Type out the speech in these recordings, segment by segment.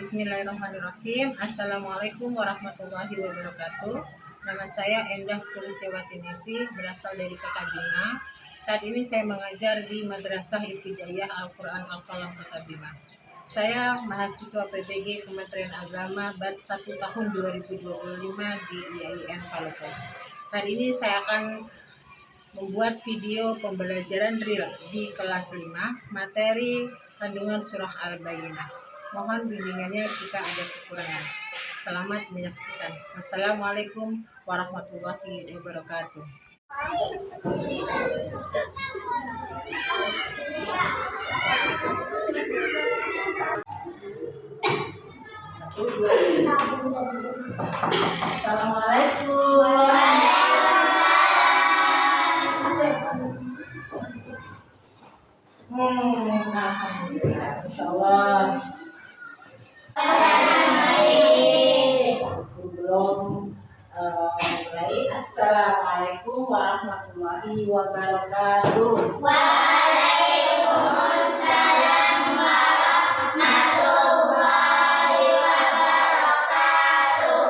Bismillahirrahmanirrahim. Assalamualaikum warahmatullahi wabarakatuh. Nama saya Endah Sulistiawati Nesi, berasal dari Kota Bima. Saat ini saya mengajar di Madrasah Ibtidaiyah Al-Quran Al-Qalam Kota Bima. Saya mahasiswa PPG Kementerian Agama BAT 1 tahun 2025 di IAIN Palopo. Hari ini saya akan membuat video pembelajaran real di kelas 5 materi kandungan surah Al-Bayyinah. Mohon bimbingannya jika ada kekurangan. Selamat menyaksikan. Wassalamualaikum warahmatullahi wabarakatuh. Assalamualaikum. Alhamdulillah, insyaallah. Sebelum mulai, assalamualaikum warahmatullahi wabarakatuh. Waalaikumsalam warahmatullahi wabarakatuh.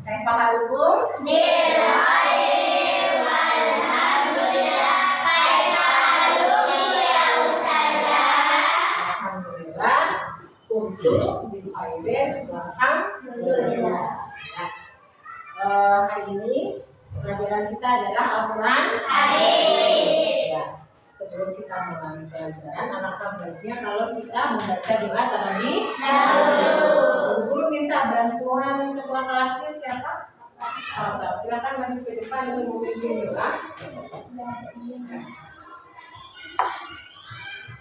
Kaifa halukum? Bilkhair walhamdulillah. Kaifa haluki ya Ustazah? Alhamdulillah. Untuk di khairin walhamdulillah. Hari ini pelajaran kita adalah Al-Quran Hadis. Ya. Sebelum kita mulai pelajaran, alangkah baiknya kalau kita membaca doa terlebih dahulu. Guru minta bantuan ketua kelasnya siapa? Silakan maju ke depan untuk memimpin doa.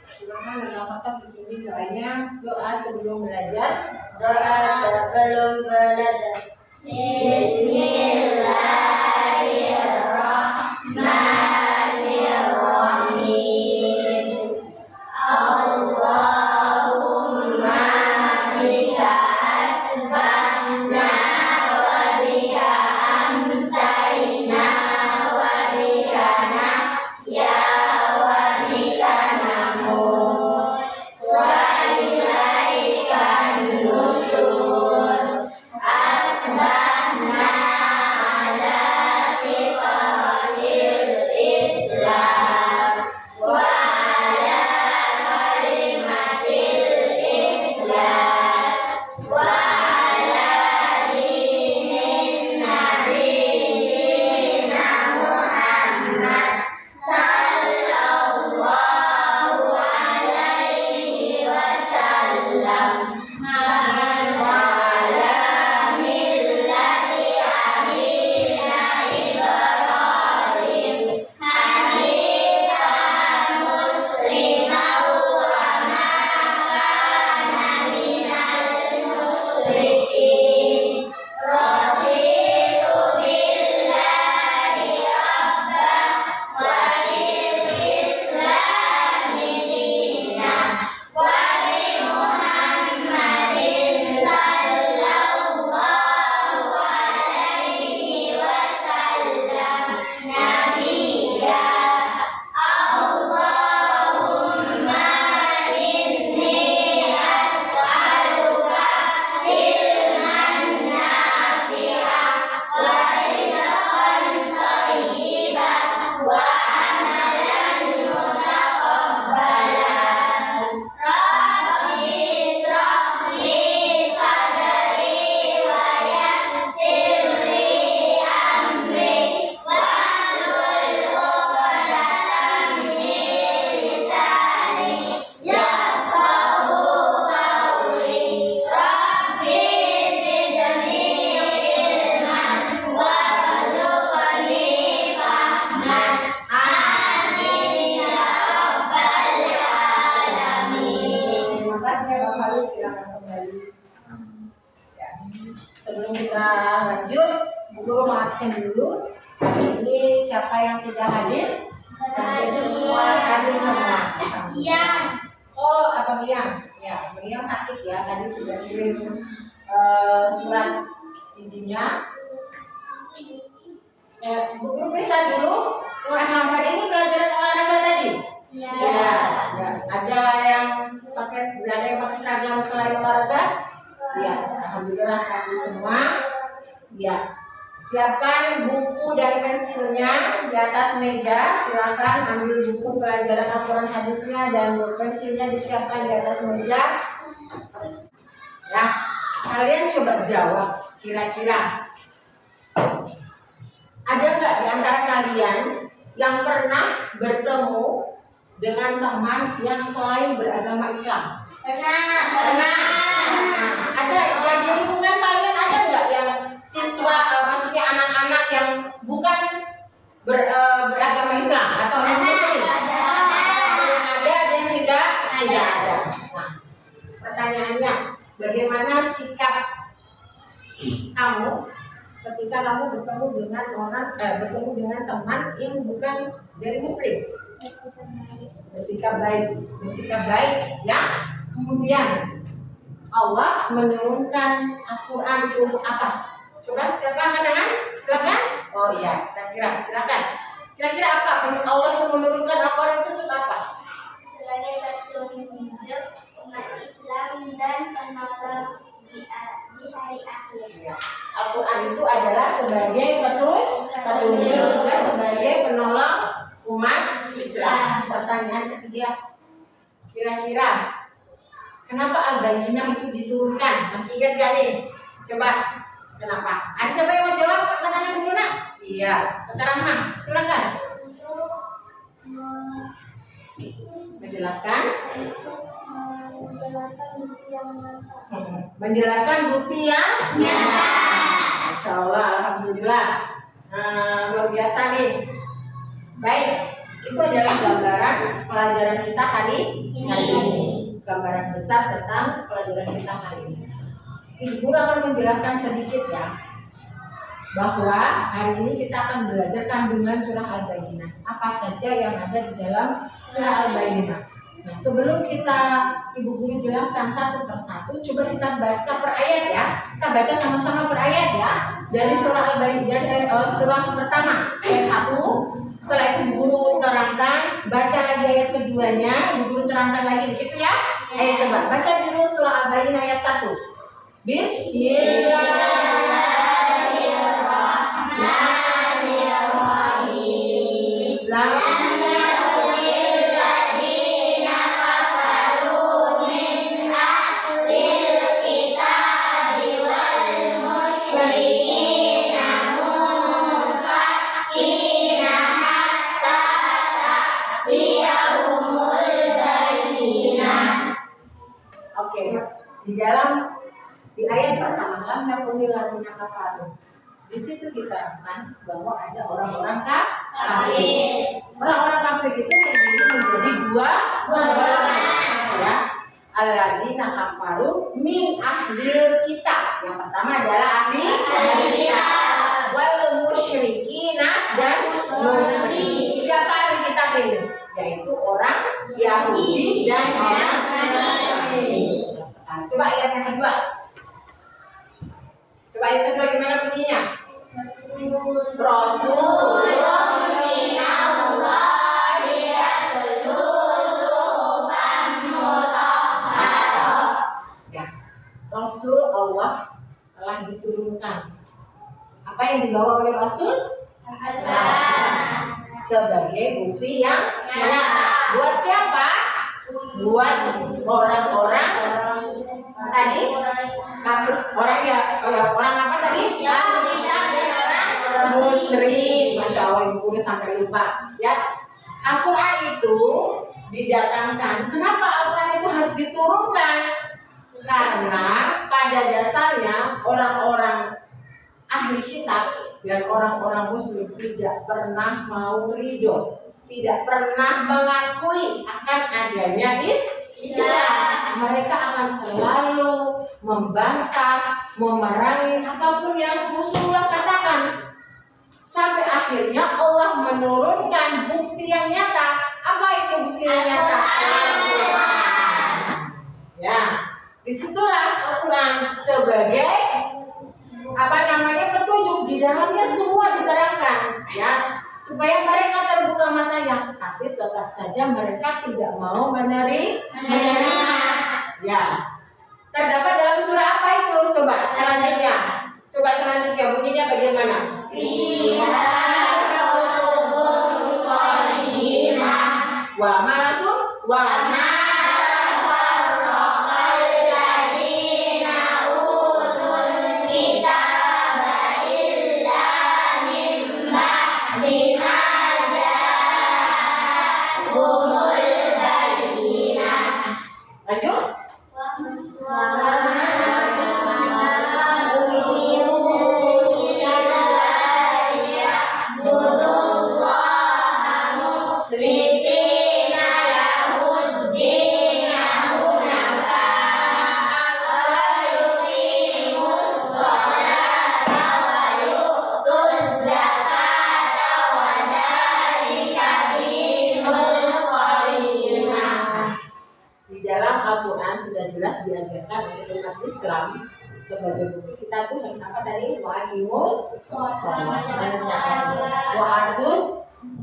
Silakan Al-Fatihah dipimpin doanya. Doa sebelum belajar. Doa sebelum belajar. Bismillahirrahmanirrahim. Allahumma bika asbahna wa bika amsayna wa bika nahya wa bika namut wa ilaikan nusyur. Asbahna ala fitratil Islam wa ala kalimatil ikhlas wa ala dinin nabiyina Muhammad sallallahu alaihi wasallam wa ala millati abina Ibrahim hanifan musliman wa ma kana minal musyrikin. Raditu billahi rabban wa bil islami dinan wa bi Muhammadin sallallahu alaihi wasallam nabiyya. Allahumma inni as'aluka ilman nafi'an wa rizqan thayyiban wa amalan mutaqabbalan. Rabbi ishrah li sadri wa yassir li amri wahlul 'uqdatam min lisani yafqahu qawli. Rabbi zidni ilman warzuqni fahman. Amin ya rabbal alamin. Terima kasih ya Bapak Halis, silakan kembali. Ya. Sebelum kita lanjut, Bu Guru mau absen dulu. Ini siapa yang tidak hadir? Hadir semua. Hadir semua. Iya. Oh, Abang Yang. Ya, Abang Yang sakit ya. Tadi sudah kirim surat izinnya. Ya, Bu Guru periksa dulu. Hari ini pelajaran olahraga tadi. Iya. Ya, ada yang pakai seragam selain olahraga? alhamdulillah tadi semua. Ya, siapkan buku dan pensilnya di atas meja. Silakan ambil buku pelajaran Al-Quran hadisnya dan pensilnya disiapkan di atas meja. Ya, kalian coba jawab kira-kira ada nggak di antara kalian yang pernah bertemu dengan teman yang selain beragama Islam? Pernah. Nah, ada yang di lingkungan kalian ada nggak yang siswa, maksudnya anak-anak yang bukan beragama Islam atau non Muslim? Ada yang tidak ada. Nah, pertanyaannya, bagaimana sikap kamu ketika kamu bertemu dengan teman yang bukan dari Muslim? Bersikap baik, ya. Kemudian Allah menurunkan Al-Quran untuk apa? Coba siapa tangan? Silakan. Oh iya, kira-kira silakan. Kira-kira apa? Allah itu menurunkan Al-Quran itu untuk apa? Sebagai petunjuk umat Islam dan penolong di hari akhir. Ya. Al-Quran itu adalah sebagai petunjuk juga sebagai penolong umat Islam. Pertanyaan ketiga, kira-kira kenapa Al-Bayyinah itu diturunkan? Masih ingat gak nih? Coba, kenapa? Ada siapa yang mau jawab? Angkat tangan dulu nak. Iya, Kak Rahma, silakan. Menjelaskan bukti yang nyata. Masya Allah, alhamdulillah. Luar biasa nih. Baik, itu adalah gambaran pelajaran kita hari ini. Gambaran besar tentang pelajaran kita hari ini. Ibu akan menjelaskan sedikit ya, bahwa hari ini kita akan belajar kandungan surah Al-Bayyinah. Apa saja yang ada di dalam surah Al-Bayyinah. Nah, sebelum Ibu Guru jelaskan satu persatu, coba kita baca per ayat ya. Kita baca sama-sama per ayat ya. Dari surah Al-Bayyinah, dari surah pertama ayat 1. Setelah itu Ibu Guru terangkan, baca lagi ayat keduanya, Ibu Guru terangkan lagi, begitu ya. Ayo coba baca dulu surah Al-Bayyinah ayat 1. Bismillahirrahmanirrahim. Di ayat pertama lam yakunil ladina kafaru. Di situ diterangkan bahwa ada orang-orang kafir. Orang-orang kafir itu terdiri menjadi dua golongan ya. Alladzina kafaru min ahlil kitab. Yang pertama adalah ahli kitab. Wal musyrikina dan musyrik. Siapa ahli kitab ini? Yaitu orang Yahudi dan orang Nasrani. Coba ayat yang kedua. Coba ayat kedua gimana bunyinya? Rasul ya, Rasul Allah telah diturunkan. Apa yang dibawa oleh Rasul? Sebagai bukti yang nyata. Buat siapa? Buat orang-orang tadi kafir, orang apa tadi? Yahudi dan orang musyrik. Masya Allah, Ibu sampai lupa ya. Al-Quran itu didatangkan. Kenapa Al-Quran itu harus diturunkan? Karena pada dasarnya orang-orang ahli kitab dan orang-orang muslim tidak pernah mau ridho, tidak pernah mengakui akan adanya Islam. Mereka akan selalu membantah, memerangi apapun yang Rasulullah katakan. Sampai akhirnya Allah menurunkan bukti yang nyata. Apa itu bukti yang nyata? Al-Quran. Ya, disitulah Al-Quran sebagai petunjuk. Di dalamnya semua diterangkan ya, supaya mereka terbuka matanya, tapi tetap saja mereka tidak mau menerima. Ya, terdapat dalam surah apa itu? Coba selanjutnya. Coba selanjutnya bunyinya bagaimana? Wa ma langsung wa ma lanjut. Di dalam Al-Quran sudah jelas diajarkan untuk umat Islam sebagai bukti kita tuh harus apa tadi? Wa'imus wa'adun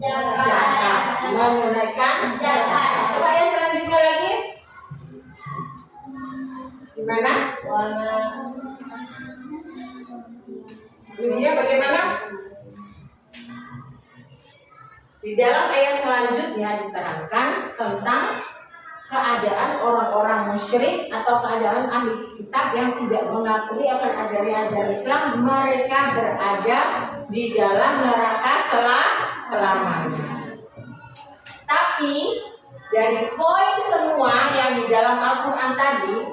zakat, menunaikan zakat. Coba yang selanjutnya lagi. Gimana? Bunyinya bagaimana? Di dalam ayat selanjutnya diterangkan tentang keadaan orang-orang musyrik atau keadaan ahli kitab yang tidak mengakui akan adanya ajaran Islam. Mereka berada di dalam neraka selamanya. Tapi dari poin semua yang di dalam Al-Quran tadi,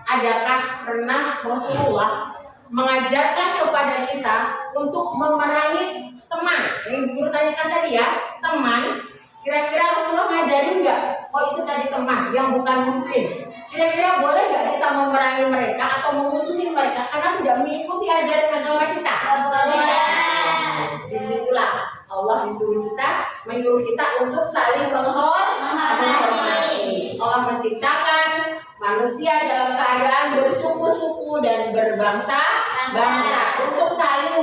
adakah pernah Rasulullah mengajarkan kepada kita untuk memerangi teman? Yang guru tanyakan tadi ya, teman. Kira-kira Rasulullah ngajarin nggak? Oh itu tadi teman yang bukan muslim. Kira-kira boleh nggak kita memerangi mereka atau memusuhi mereka karena tidak mengikuti ajaran agama kita? Boleh. Disitulah Allah menyuruh kita untuk saling menghormati. Allah menciptakan manusia dalam keadaan bersuku-suku dan berbangsa-bangsa untuk saling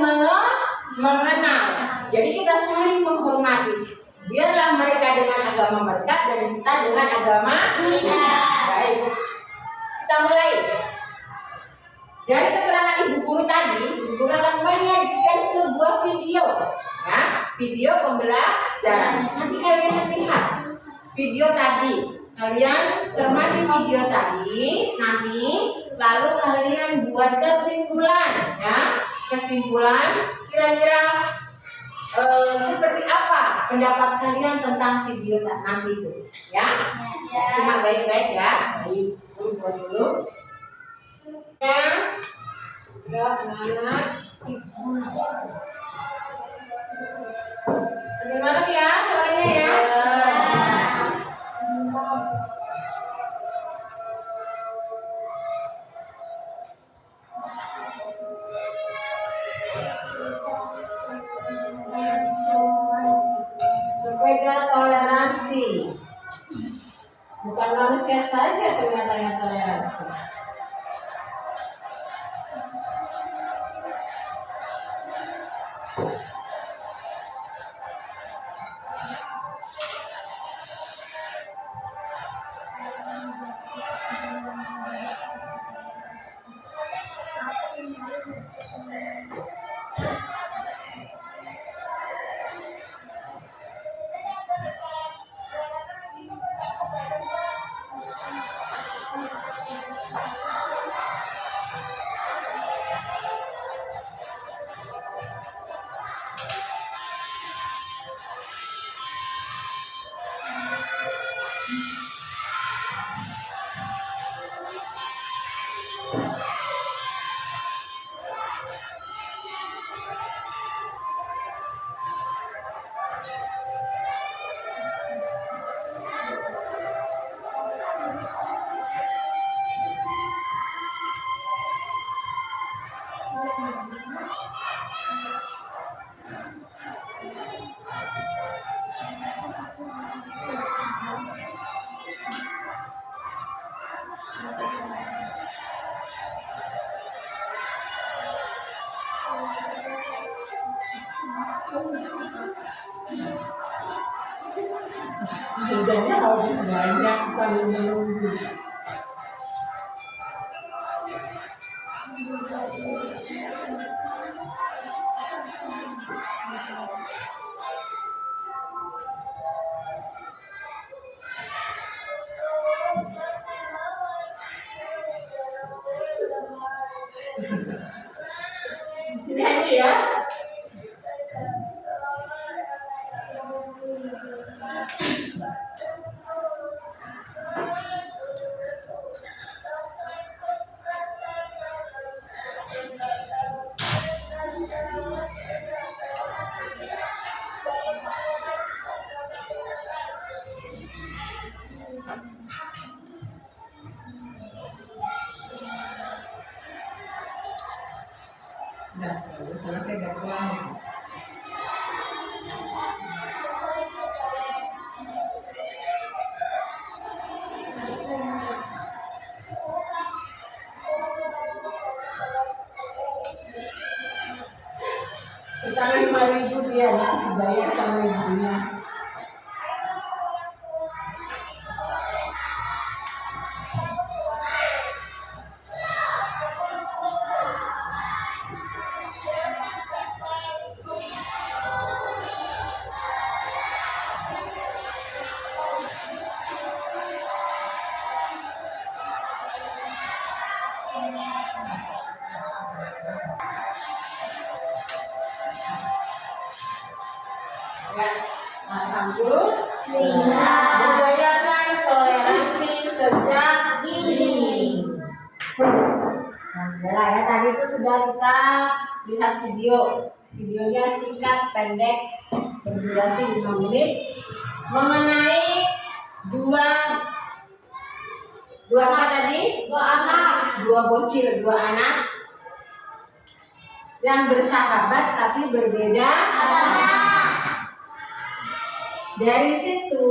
mengenal. Jadi kita saling menghormati. Biarlah mereka dengan agama mereka dan kita dengan agama kita. Baik, kita mulai. Dari keterangan ibu guru tadi, ibu guru akan menyajikan sebuah video, ya, video pembelajaran. Nanti kalian lihat video tadi, kalian cermati video tadi, nanti lalu kalian buat kesimpulan, ya, kesimpulan kira-kira seperti apa pendapat kalian tentang video nanti itu, ya? Simak baik-baik ya. Baik, buat dulu. Ya, anak-anak. Bagaimana ya suaranya ya? Sepeda toleransi. Bukan manusia saja ternyata yang toleransi. Bedanya harus banyak kalau menunggu. Udah selesai udah pulang. Kita 5.000 dia dibayar sama ibunya. Ya, alhamdulillah. Budayakan toleransi sejak dini. Nah, ya tadi itu sudah kita lihat video. Videonya singkat, pendek, berdurasi 5 menit mengenai dua apa tadi? Dua bocil, dua anak yang bersahabat tapi berbeda agama. Dari situ,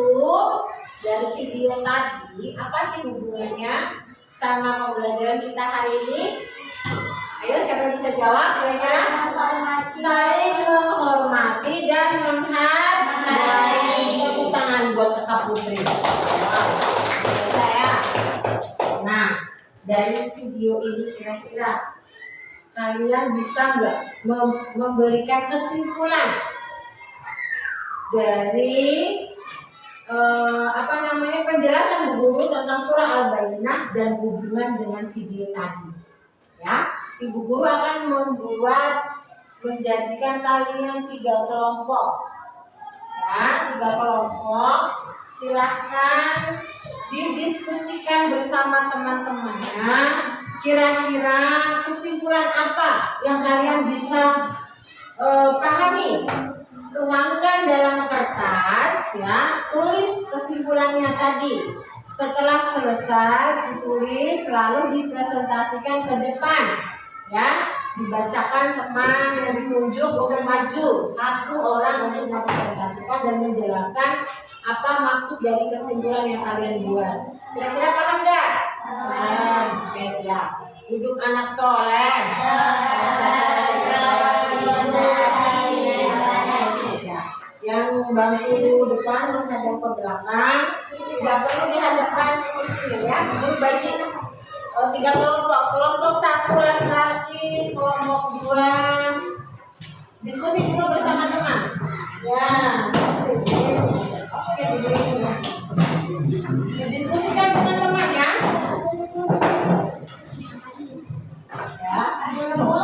dari video tadi, apa sih hubungannya sama pembelajaran kita hari ini? Ayo, siapa yang bisa jawab kira-kira? Saling menghormati dan menghargai. Tepuk tangan buat Kakak Putri. Wow, saya. Nah, dari video ini kira-kira kalian bisa nggak memberikan kesimpulan dari penjelasan Bu Guru tentang surah Al-Baqarah dan hubungan dengan video tadi? Ya, Ibu Guru akan menjadikan kalian 3 kelompok. Ya, 3 kelompok. Silahkan didiskusikan bersama teman-temannya. Kira-kira kesimpulan apa yang kalian bisa pahami? Tuangkan dalam kertas, ya, tulis kesimpulannya tadi. Setelah selesai ditulis, lalu dipresentasikan ke depan, ya, dibacakan teman yang ditunjuk untuk maju, 1 orang untuk mempresentasikan dan menjelaskan apa maksud dari kesimpulan yang kalian buat. Kira-kira paham nggak? Oke, siap. Duduk anak soleh. Yang bangku depan menghadap ke belakang, tidak perlu dihadapkan ke sini, ya. Dibagi 3 kelompok. Kelompok 1 laki-laki, kelompok 2 diskusi dulu bersama teman. Ya, oke, diskusikan dengan teman, ya.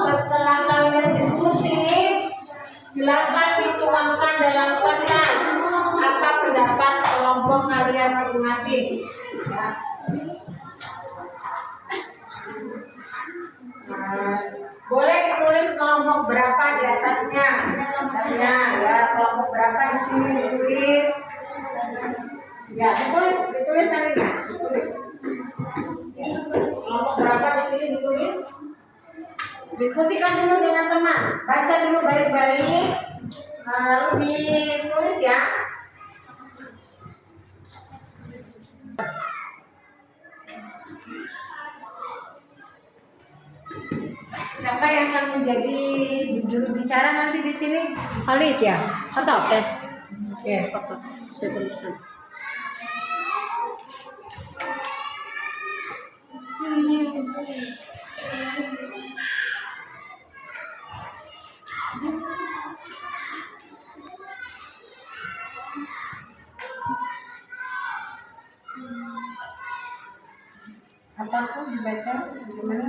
Setelah kalian diskusi, silakan dituangkan dalam kertas apa pendapat kelompok kalian masing-masing. Ya. Boleh ditulis kelompok berapa di atasnya. Ya, kelompok berapa di sini ditulis. Ya, ditulis salingnya. Ditulis. Ya. Kelompok berapa di sini ditulis. Diskusikan dulu dengan teman, baca dulu baik-baik, lalu ditulis, ya. Siapa yang akan menjadi juru bicara nanti di sini? Khalid, ya? Atau tes? Oke, saya tuliskan. Apapun dibaca bagaimana?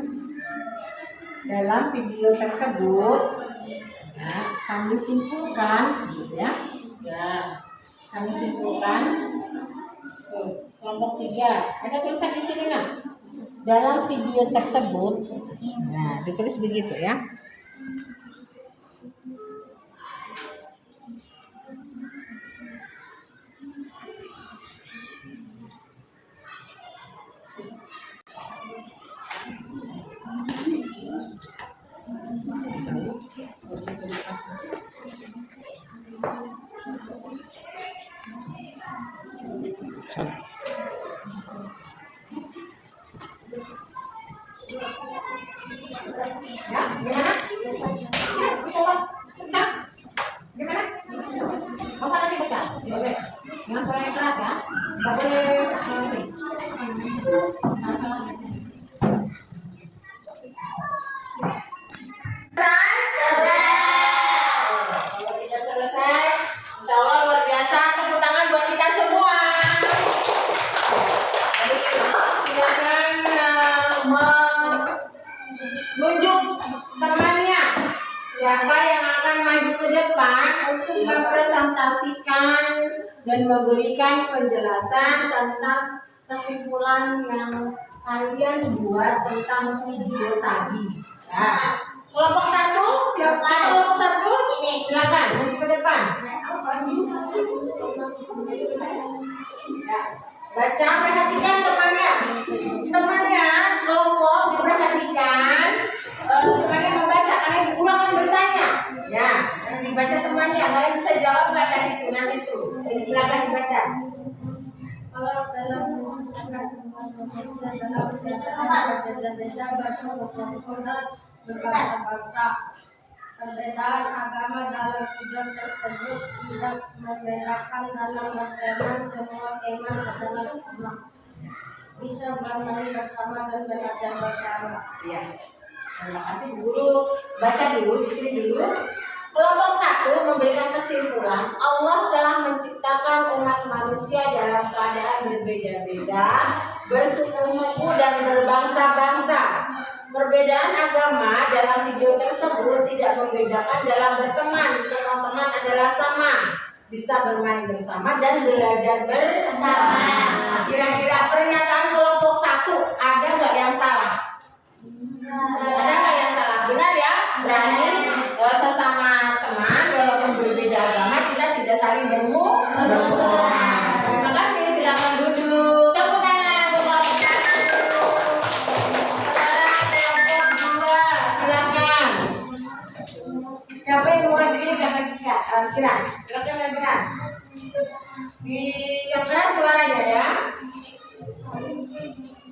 Dalam video tersebut, ya, kami simpulkan, gitu, ya. Ya, kami simpulkan. Kelompok 3, ada tulisan di sini, nah. Dalam video tersebut, nah, ditulis begitu, ya. jauh. Bisa ke depan. Ya, gimana? Baca. Gimana? Bapak nanti baca. Oke. Dengan suara yang keras ya. Nggak boleh nanti. Kalau sudah selesai, insya Allah luar biasa. Tepuk tangan buat kita semua. Jadi silakan menunjuk temannya. Siapa yang akan maju ke depan untuk mempresentasikan dan memberikan penjelasan tentang kesimpulan yang kalian buat tentang video tadi. Ya. Kelompok 1, siapa kelompok 1? Silakan maju ke depan. Ya. Baca, perhatikan temannya. Temannya kelompok diperhatikan. Temannya membaca, kalian diulang kan bertanya. Ya, dibaca temannya. Kalian bisa jawab nggak tadi itu nanti itu. Jadi silakan dibaca. Kalau dalam memutuskan manusia dalam keadaan berbeda-beda bersuku dan berbangsa-bangsa, perbedaan agama dalam video tersebut tidak membedakan dalam berteman. Semua teman adalah sama, bisa bermain bersama dan belajar bersama. Ya, terima kasih guru. Baca dulu di sini dulu. Kelompok 1 memberikan kesimpulan Allah telah menciptakan umat manusia dalam keadaan berbeda-beda, bersuku-suku dan berbangsa-bangsa. Perbedaan agama dalam video tersebut tidak membedakan dalam berteman. Semua teman adalah sama, bisa bermain bersama dan belajar bersama. Kira-kira pernyataan kelompok 1 ada nggak yang salah? Ada nggak yang salah? Benar ya? Berani sesama teman walaupun berbeda agama kita tidak saling bermusuhan. Terima kasih. Silakan duduk. Tepuk tangan untuk kelompok 1. Kelompok 2 silakan. Siapa yang mewakili kira? Silakan kira. Di yang keras suaranya ya.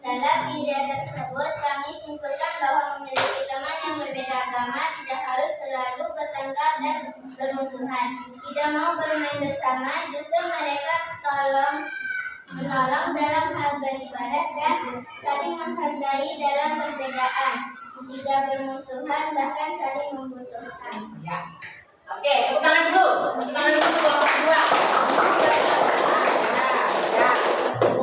Dalam video tersebut, kami simpulkan bahwa memiliki teman yang berbeda agama tidak harus selalu bertengkar dan bermusuhan. Tidak mau bermain bersama, justru mereka menolong dalam hal beribadah dan saling menghargai dalam perbedaan. Tidak bermusuhan, bahkan saling membutuhkan. Ya. Oke, tepuk tangan dulu. Tepuk tangan dulu kelompok 2. Ya.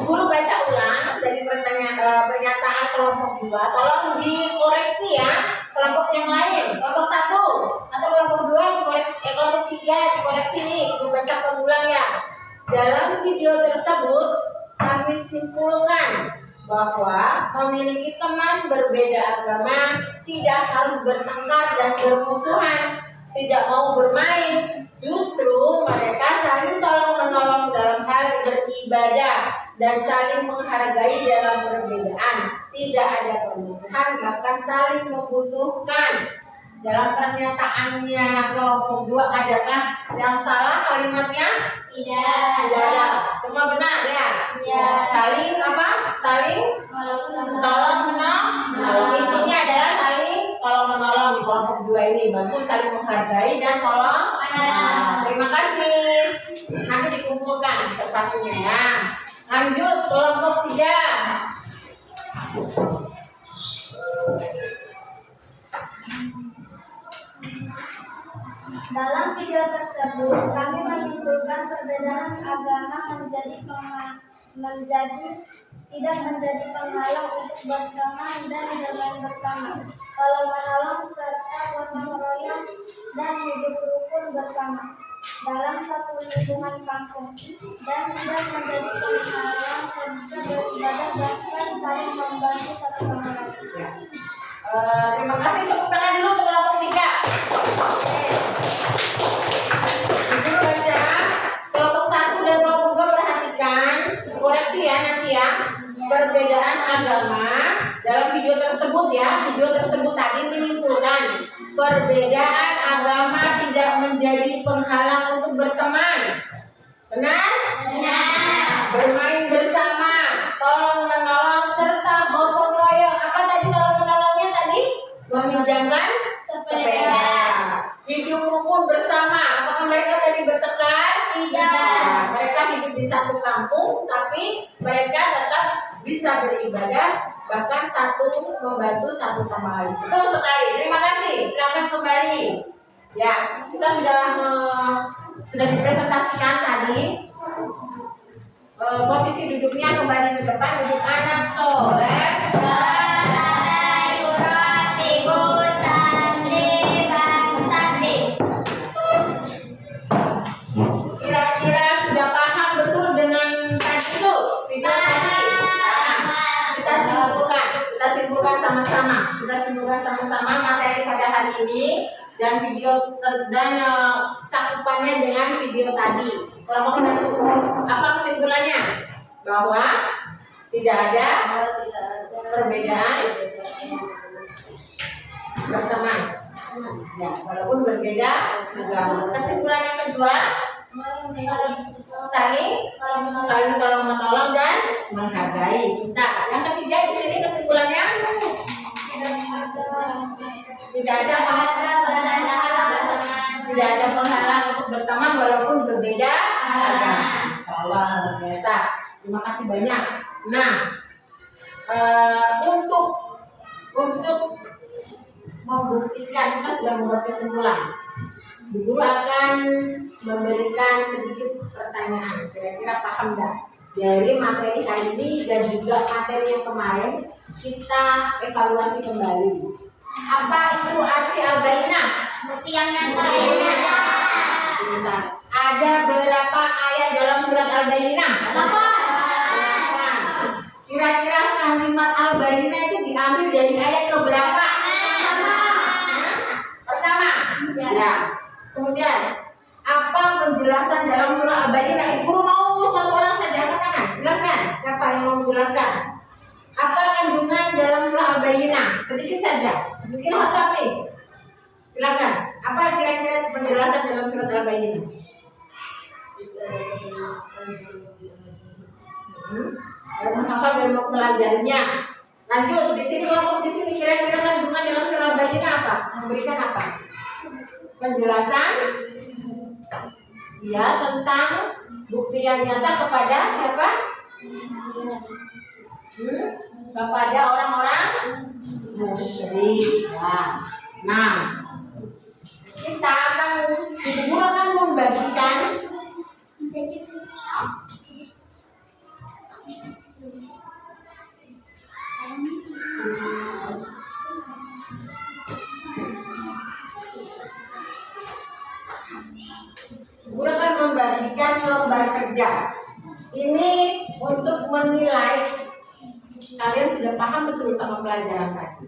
Guru baca ulang dari pernyataan kelompok 2. Tolong dikoreksi ya. Kelompok yang lain, kelompok 1 atau kelompok 2 dikoreksi, kelompok 3 dikoreksi nih. Guru baca pengulang ya. Dalam video tersebut kami simpulkan bahwa memiliki teman berbeda agama tidak harus bertengkar dan bermusuhan, tidak mau bermain, justru mereka saling tolong-menolong dalam hal beribadah dan saling menghargai dalam perbedaan. Tidak ada permusuhan, bahkan saling membutuhkan. Dalam pernyataannya kelompok 2 adakah yang salah kalimatnya? Tidak. Tidak ada. Semua benar ya? Ya. Saling apa? Saling tolong menolong. Intinya adalah saling tolong menolong di kelompok 2 ini. Bagus, saling menghargai dan tolong. Terima kasih. Nanti dikumpulkan observasinya ya. Lanjut kelompok 3. Dalam video tersebut, kami menyimpulkan perbedaan agama tidak menjadi penghalang untuk berteman dan bermain bersama, kalau menolong serta gotong royong dan hidup rukun bersama dalam satu lingkungan kampung, dan tidak menjadi penghalang untuk beribadah, bahkan saling membantu satu sama lain. Terima kasih. Tepuk tangan dulu untuk kelompok 3. Ibu baca kelompok 1 dan kelompok 2 perhatikan, koreksi ya nanti ya. Perbedaan agama dalam video video tersebut tadi menyimpulkan perbedaan agama tidak menjadi penghalang untuk berteman. Benar? Bermain bersama, tolong menolong serta gotong royong. Apa tadi tolong menolongnya tadi? Meminjamkan sepeda. Hidup rukun bersama. Apakah mereka tadi bertengkar? Tidak. Mereka hidup di satu kampung, tapi mereka tetap bisa beribadah, bahkan satu membantu satu sama lain. Betul sekali. Terima kasih. Silakan kembali. Ya, kita sudah dipresentasikan tadi. Posisi duduknya kembali ke depan, duduk anak soleh. Kira-kira sudah paham betul dengan tadi itu video tadi? Kita simpulkan sama-sama materi pada hari ini dan video dan cakupannya dengan video tadi. Kelompok 1, apa kesimpulannya? Bahwa tidak ada perbedaan berteman. Ya, walaupun berbeda agama. Kesimpulan yang kedua, saling tolong menolong dan menghargai kita. Yang ketiga di sini kesimpulannya tidak ada penghalang untuk berteman walaupun berbeda agama. Insyaallah luar biasa. Terima kasih banyak. Nah, untuk membuktikan kita sudah membuat kesimpulan. Ibu akan memberikan sedikit pertanyaan. Kira-kira paham nggak dari materi hari ini dan juga materi yang kemarin? Kita evaluasi kembali. Apa itu arti al-bayyinah? Bukti yang nyata. Ada berapa ayat dalam surat al-bayyinah? 8. Kira-kira kalimat al-bayyinah itu diambil dari ayat keberapa? Pertama. Ya. Kemudian apa penjelasan dalam surah al-bayyinah? Ibu guru mau satu orang saja angkat tangan. Silakan. Siapa yang mau menjelaskan? Apa kandungan dalam surah al-bayyinah? Sedikit saja. Mungkin hafal nih. Silakan. Apa kira-kira penjelasan dalam surat al-bayyinah? Hafal dan mau pelajarinya. Lanjut di sini, kelompok di sini kira-kira kandungan dalam surah al-bayyinah apa? Memberikan apa? Penjelasan ya tentang bukti yang nyata kepada siapa? Kepada orang-orang musyrik. Ya. Nah, kita akan membagikan lembar kerja. Ini untuk menilai kalian sudah paham betul sama pelajaran tadi.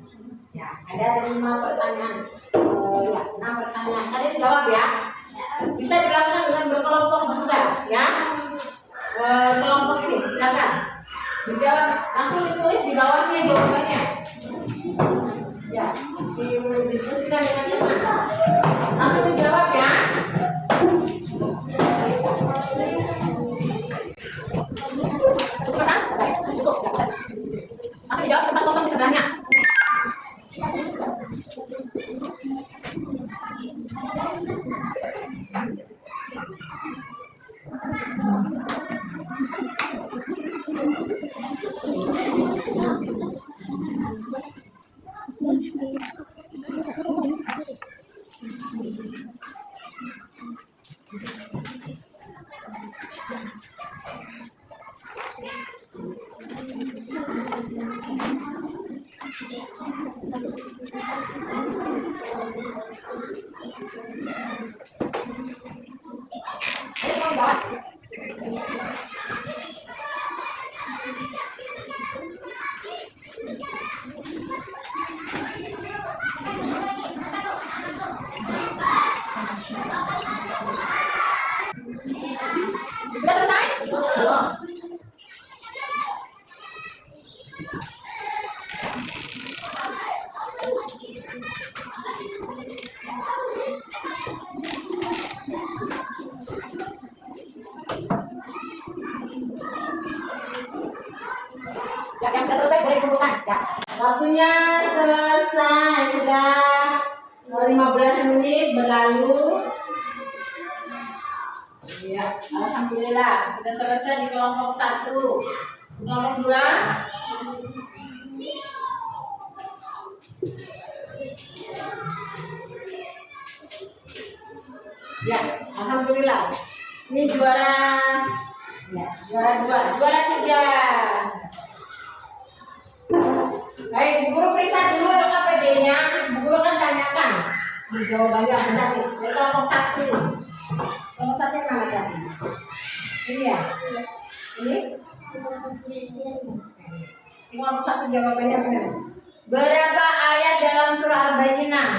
Ya, ada 5 pertanyaan. 6 pertanyaan. Kalian jawab ya. Bisa dilakukan dengan berkelompok juga, ya. Kelompok ini silakan dijawab, langsung ditulis di bawahnya jawabannya. Ya, didiskusikan dengan teman. Langsung dijawab ya. Cukup, langsung dijawab tempat kosong di sebelahnya. selesai. Sudah 15 menit berlalu. Ya, alhamdulillah sudah selesai di kelompok 1. Kelompok 2. Ya, alhamdulillah. Ini juara, ya, juara 2, juara 3. Baik, Bu Guru periksa dulu KPD-nya. Bu Guru kan tanyakan. Jawabannya benar nih. Dari kelompok 1. Kelompok 1 yang mana tadi? Ini ya? Ini? Kelompok 1 jawabannya benar. Berapa ayat dalam surah Al-Bayyinah?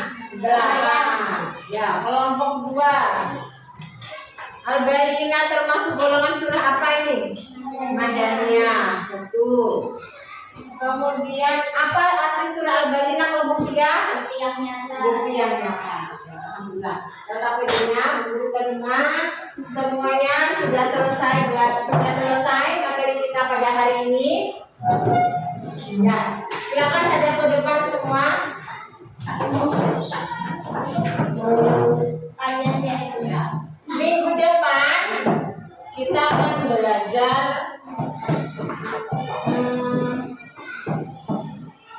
8. Ya, kelompok 2. Al-Bayyinah termasuk golongan surah apa ini? Madaniyah. Betul. Kemudian apa arti surah Al-Bayyinah kelompok 3? Bukti yang nyata. Bukti yang nyata. Alhamdulillah. KPD-nya guru terima. Semuanya sudah selesai. Sudah selesai materi kita pada hari ini. Ya, silakan hadap ke depan semua. Ya. Minggu depan kita akan belajar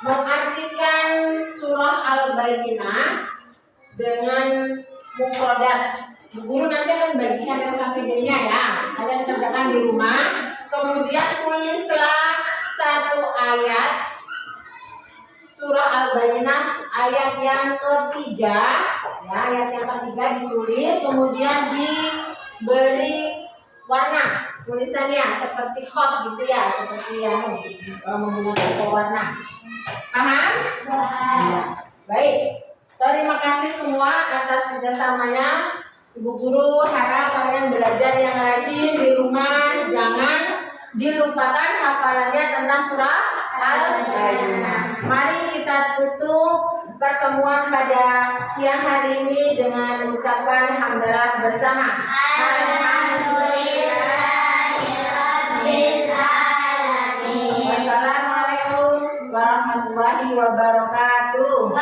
mengartikan surah Al-Bayyinah dengan mufradat. Guru nanti akan bagikan dalam KPD-nya ya. Kalian kerjakan di rumah. Kemudian tulislah 1 ayat surah Al-Bayyinah ayat yang ketiga. Ya, ayat yang ketiga ditulis, kemudian diberi warna tulisannya seperti hot gitu ya, seperti yang menggunakan pewarna. Paham? Ya. Baik. Terima kasih semua atas kerjasamanya. Ibu guru harap kalian belajar yang rajin di rumah, jangan dilupakan hafalannya tentang surah Al-Bayyinah. Mari kita tutup pertemuan pada siang hari ini dengan ucapan hamdalah bersama. Alhamdulillahirabbil alamin. Wassalamualaikum warahmatullahi wabarakatuh.